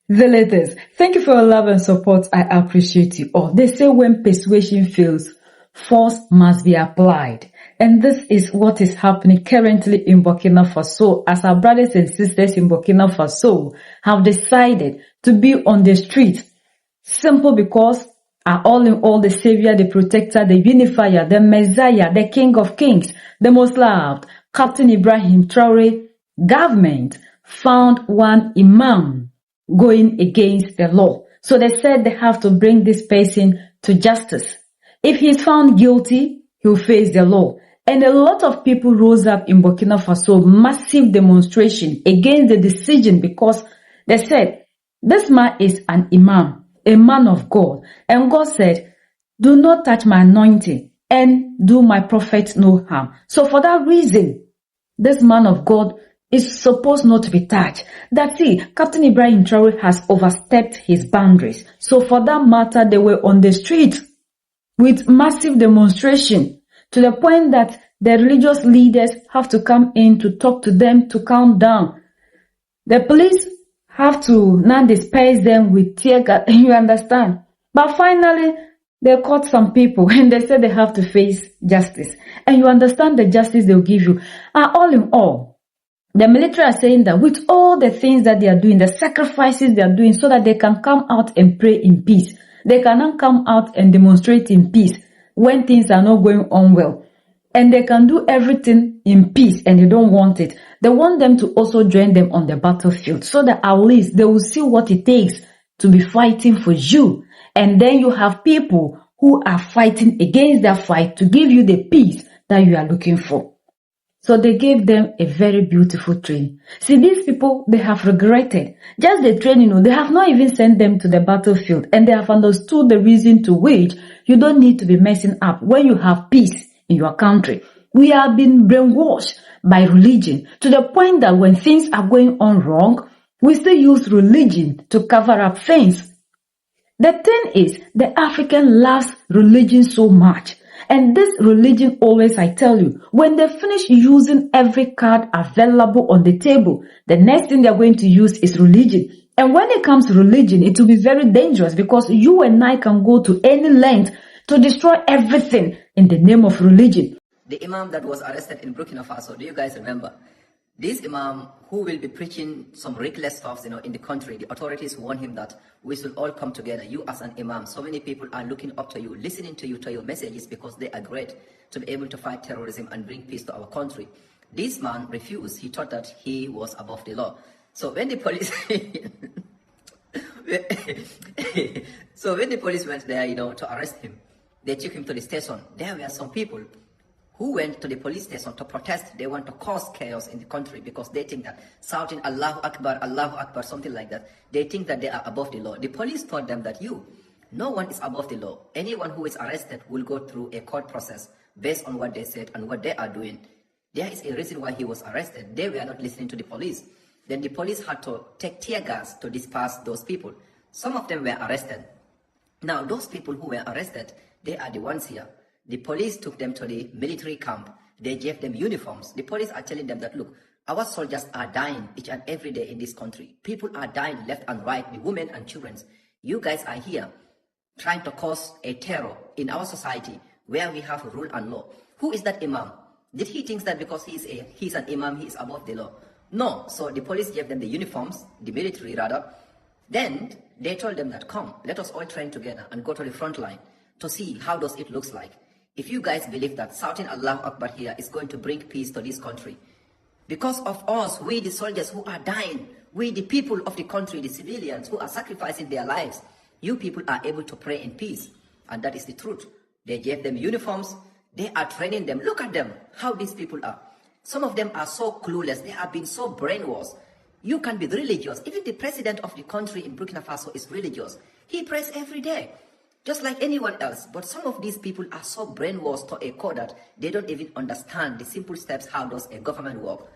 The latest. Thank you for your love and support. I appreciate you all. They say when persuasion fails, force must be applied. And this is what is happening currently in Burkina Faso as our brothers and sisters in Burkina Faso have decided to be on the street. Simple because are all in all the savior, the protector, the unifier, the messiah, the king of kings, the most loved, Captain Ibrahim Traore government found one imam going against the law. So they said they have to bring this person to justice. If he is found guilty, he will face the law. And a lot of people rose up in Burkina Faso, massive demonstration against the decision because they said, this man is an imam, a man of God. And God said, do not touch my anointing and do my prophet no harm. So for that reason, this man of God is supposed not to be touched. That's it. Captain Ibrahim Traore has overstepped his boundaries. So for that matter, they were on the street with massive demonstration to the point that the religious leaders have to come in to talk to them to calm down. The police have to now disperse them with tear gas, you understand? But finally, they caught some people and they said they have to face justice. And you understand the justice they'll give you. And all in all, the military are saying that with all the things that they are doing, the sacrifices they are doing so that they can come out and pray in peace. They cannot come out and demonstrate in peace when things are not going on well. And they can do everything in peace and they don't want it. They want them to also join them on the battlefield so that at least they will see what it takes to be fighting for you. And then you have people who are fighting against that fight to give you the peace that you are looking for. So they gave them a very beautiful training. See, these people, they have regretted. Just the training, they have not even sent them to the battlefield. And they have understood the reason to which you don't need to be messing up when you have peace in your country. We have been brainwashed by religion to the point that when things are going on wrong, we still use religion to cover up things. The thing is, the African loves religion so much. And this religion always, I tell you, when they finish using every card available on the table, the next thing they're going to use is religion. And when it comes to religion, it will be very dangerous because you and I can go to any length to destroy everything in the name of religion. The imam that was arrested in Burkina Faso, do you guys remember? This imam who will be preaching some reckless stuff, in the country, the authorities warn him that we should all come together. You as an imam, so many people are looking up to you, listening to you, to your messages because they are great to be able to fight terrorism and bring peace to our country. This man refused. He thought that he was above the law. So when the police, went there, to arrest him, they took him to the station. There were some people who went to the police station to protest. They want to cause chaos in the country because they think that shouting Allahu Akbar, something like that, they think that they are above the law. The police told them that no one is above the law. Anyone who is arrested will go through a court process based on what they said and what they are doing. There is a reason why he was arrested. They were not listening to the police. Then the police had to take tear gas to disperse those people. Some of them were arrested. Now, those people who were arrested, they are the ones here. The police took them to the military camp. They gave them uniforms. The police are telling them that, look, our soldiers are dying each and every day in this country. People are dying left and right, the women and children. You guys are here trying to cause a terror in our society where we have rule and law. Who is that imam? Did he think that because he's an imam, he is above the law? No. So the police gave them the uniforms, the military rather. Then they told them that, come, let us all train together and go to the front line to see how does it looks like. If you guys believe that shouting Allahu Akbar here is going to bring peace to this country, because of us, we the soldiers who are dying, we the people of the country, the civilians who are sacrificing their lives, you people are able to pray in peace. And that is the truth. They gave them uniforms. They are training them. Look at them, how these people are. Some of them are so clueless. They have been so brainwashed. You can be religious. Even the president of the country in Burkina Faso is religious. He prays every day, just like anyone else. But some of these people are so brainwashed to a core that they don't even understand the simple steps, how does a government work.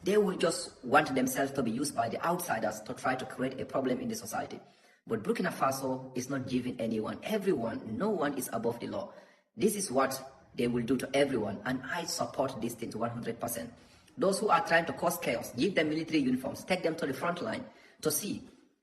They will just want themselves to be used by the outsiders to try to create a problem in the society. But Burkina Faso is not giving anyone, everyone, no one is above the law. This is what they will do to everyone, and I support this thing to 100%. Those who are trying to cause chaos, give them military uniforms, take them to the front line to see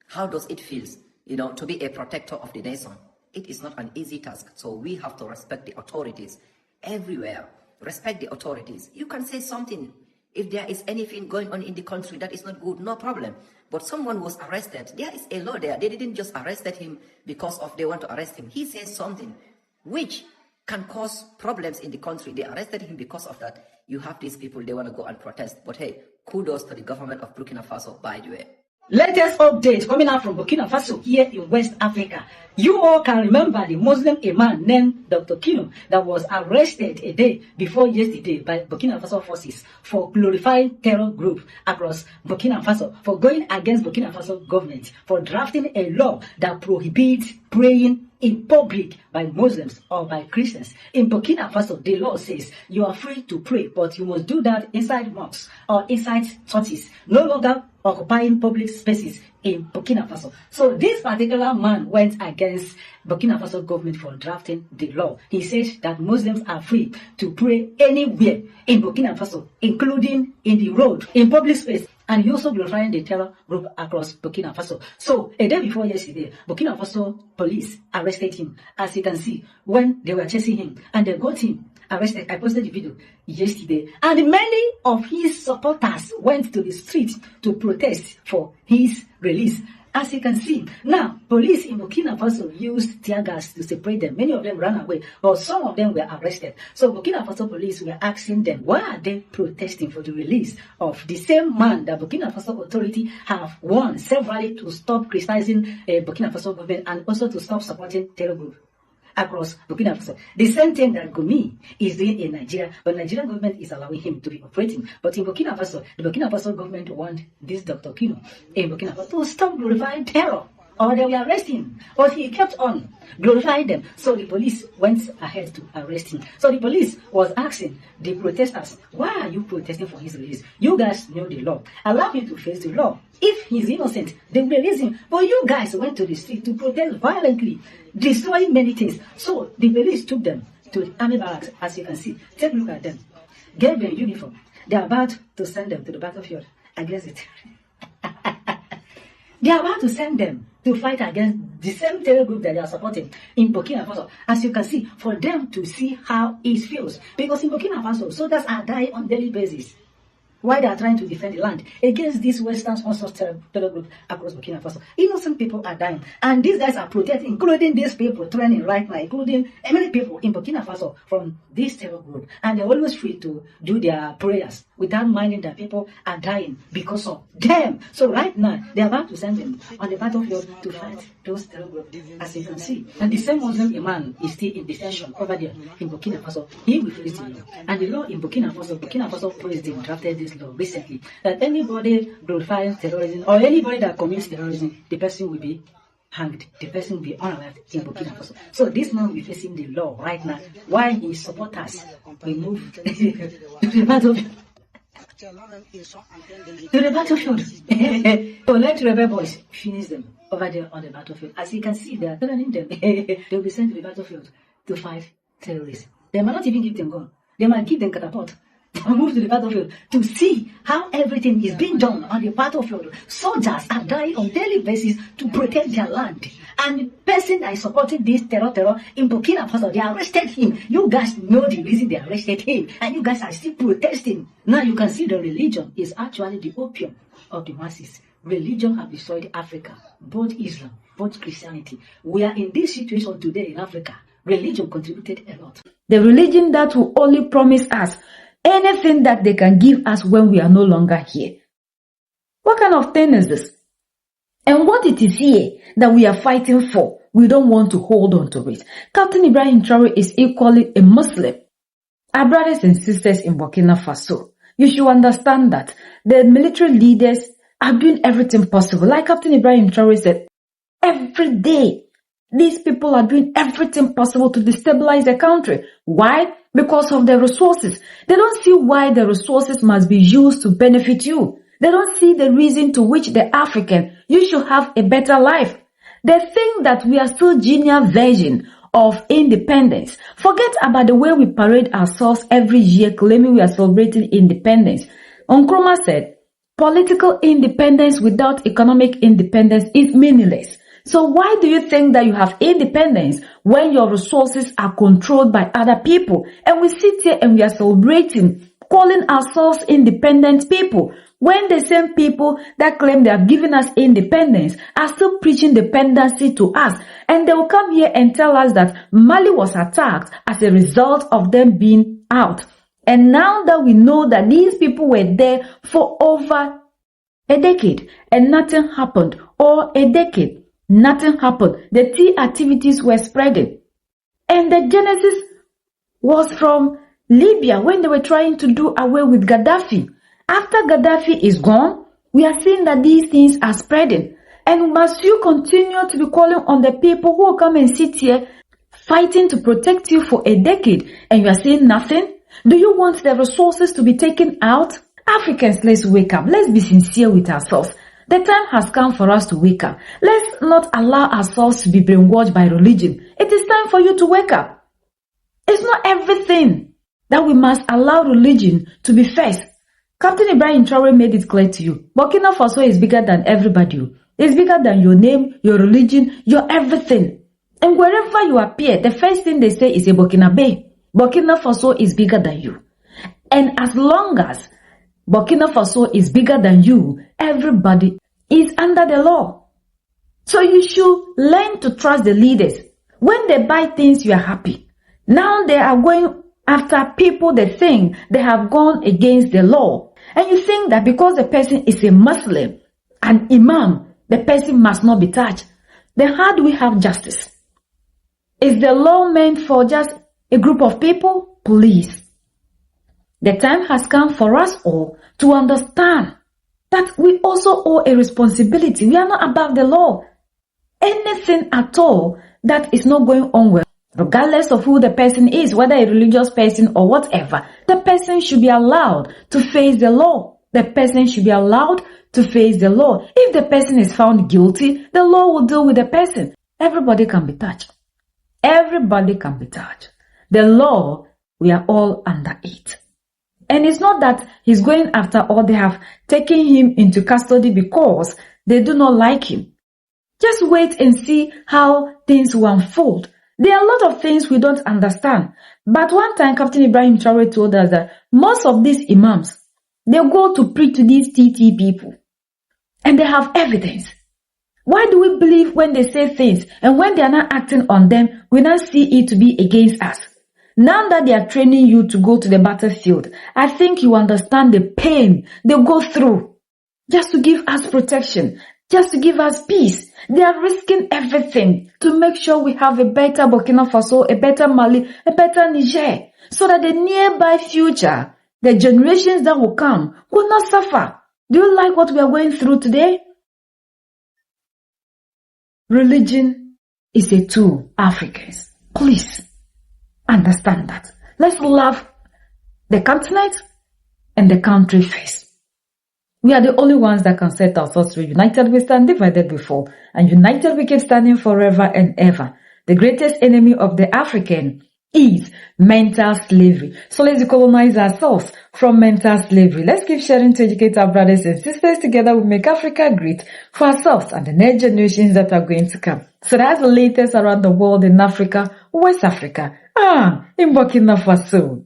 How does it feel, to be a protector of the nation? It is not an easy task. So we have to respect the authorities everywhere. Respect the authorities. You can say something. If there is anything going on in the country that is not good, no problem. But someone was arrested. There is a law there. They didn't just arrest him because they want to arrest him. He says something which can cause problems in the country. They arrested him because of that. You have these people, they want to go and protest. But hey, kudos to the government of Burkina Faso, by the way. Latest update coming out from Burkina Faso here in West Africa. You all can remember the Muslim imam named Dr. Kino that was arrested a day before yesterday by Burkina Faso forces for glorifying terror group across Burkina Faso, for going against Burkina Faso government, for drafting a law that prohibits praying in public by Muslims or by Christians. In Burkina Faso, the law says you are free to pray, but you must do that inside mosques or inside churches, no longer occupying public spaces in Burkina Faso. So this particular man went against Burkina Faso government for drafting the law. He said that Muslims are free to pray anywhere in Burkina Faso, including in the road, in public space. And he also glorifying the terror group across Burkina Faso. So a day before yesterday, Burkina Faso police arrested him, as you can see, when they were chasing him, and they got him arrested. I posted the video yesterday, and many of his supporters went to the street to protest for his release. As you can see, now, police in Burkina Faso used tear gas to separate them. Many of them ran away, but some of them were arrested. So Burkina Faso police were asking them, why are they protesting for the release of the same man that Burkina Faso authority have warned severally to stop criticizing Burkina Faso government and also to stop supporting terror group across Burkina Faso. The same thing that Gumi is doing in Nigeria, but Nigerian government is allowing him to be operating. But in Burkina Faso, the Burkina Faso government want this Dr. Kino in Burkina Faso to stop glorifying terror, or they will arrest him. But he kept on glorifying them. So the police went ahead to arrest him. So the police was asking the protesters, why are you protesting for his release? You guys know the law. Allow him to face the law. If he's innocent, they will release him. But you guys went to the street to protest violently, destroying many things. So the police took them to the army barracks, as you can see. Take a look at them. Gave them uniform. They are about to send them to the battlefield against it. They are about to send them to fight against the same terror group that they are supporting in Burkina Faso. As you can see, for them to see how it feels. Because in Burkina Faso, soldiers are dying on a daily basis. Why they are trying to defend the land against this Western sponsored terror group across Burkina Faso. Innocent people are dying. And these guys are protecting, including these people training right now, including many people in Burkina Faso from this terror group. And they're always free to do their prayers without minding that people are dying because of them. So right now, they're about to send them on the battlefield to fight those terror groups, as you can see. And the same Muslim imam is still in detention over there in Burkina Faso. He will face the law. And the law in Burkina Faso president drafted this law recently, that anybody glorifying terrorism or anybody that commits terrorism, the person will be hanged, the person will be unalive in Burkina Faso. So this man will be facing the law right now, while his supporters will move to the battlefield. To the battlefield. So let rebel boys finish them over there on the battlefield. As you can see, they are telling them they will be sent to the battlefield to fight terrorists. They might not even give them gun. They might give them catapult. Move to the battlefield to see how everything is being done on the battlefield. Soldiers are dying on daily basis to protect their land. And the person that is supporting this terror in Burkina Faso, they arrested him. You guys know the reason they arrested him, and you guys are still protesting. Now you can see the religion is actually the opium of the masses. Religion has destroyed Africa, both Islam, both Christianity. We are in this situation today in Africa. Religion contributed a lot. The religion that will only promise us anything that they can give us when we are no longer here. What kind of thing is this? And what it is here that we are fighting for, we don't want to hold on to it. Captain Ibrahim Traore is equally a Muslim. Our brothers and sisters in Burkina Faso, you should understand that the military leaders are doing everything possible. Like Captain Ibrahim Traore said, every day, these people are doing everything possible to destabilize the country. Why? Because of the resources. They don't see why the resources must be used to benefit you. They don't see the reason to which the African, you should have a better life. They think that we are still junior version of independence. Forget about the way we parade ourselves every year claiming we are celebrating independence. Nkrumah said, Political independence without economic independence is meaningless. So why do you think that you have independence when your resources are controlled by other people? And we sit here and we are celebrating, calling ourselves independent people, when the same people that claim they have given us independence are still preaching dependency to us. And they will come here and tell us that Mali was attacked as a result of them being out. And now that we know that these people were there for over a decade and nothing happened, or a decade, nothing happened. The tea activities were spreading. And the genesis was from Libya when they were trying to do away with Gaddafi. After Gaddafi is gone, we are seeing that these things are spreading. And must you continue to be calling on the people who will come and sit here fighting to protect you for a decade and you are saying nothing? Do you want the resources to be taken out? Africans, let's wake up. Let's be sincere with ourselves. The time has come for us to wake up. Let's not allow ourselves to be brainwashed by religion. It is time for you to wake up. It's not everything that we must allow religion to be first. Captain Ibrahim Traore made it clear to you. Burkina Faso is bigger than everybody. It's bigger than your name, your religion, your everything. And wherever you appear, the first thing they say is a Burkinabe. Burkina Faso is bigger than you. And as long as Burkina Faso is bigger than you, everybody is under the law. So you should learn to trust the leaders. When they buy things, you are happy. Now they are going after people they think they have gone against the law. And you think that because the person is a Muslim, an imam, the person must not be touched. Then how do we have justice? Is the law meant for just a group of people? Please. The time has come for us all to understand that we also owe a responsibility. We are not above the law. Anything at all that is not going on well, regardless of who the person is, whether a religious person or whatever, the person should be allowed to face the law. The person should be allowed to face the law. If the person is found guilty, the law will deal with the person. Everybody can be touched. Everybody can be touched. The law, we are all under it. And it's not that he's going after or they have taken him into custody because they do not like him. Just wait and see how things will unfold. There are a lot of things we don't understand. But one time, Captain Ibrahim Traore told us that most of these imams, they go to preach to these TT people. And they have evidence. Why do we believe when they say things and when they are not acting on them, we not see it to be against us? Now that they are training you to go to the battlefield, I think you understand the pain they go through just to give us protection, just to give us peace. They are risking everything to make sure we have a better Burkina Faso, a better Mali, a better Niger, so that the nearby future, the generations that will come, will not suffer. Do you like what we are going through today? Religion is a tool, Africans. Please understand that. Let's love the continent and the country first. We are the only ones that can set ourselves free. United we stand, divided we fall. And united we keep standing forever and ever. The greatest enemy of the African is mental slavery. So let's decolonize ourselves from mental slavery. Let's keep sharing to educate our brothers and sisters. Together we make Africa great for ourselves and the next generations that are going to come. So that's the latest around the world in Africa, West Africa, in Burkina Faso.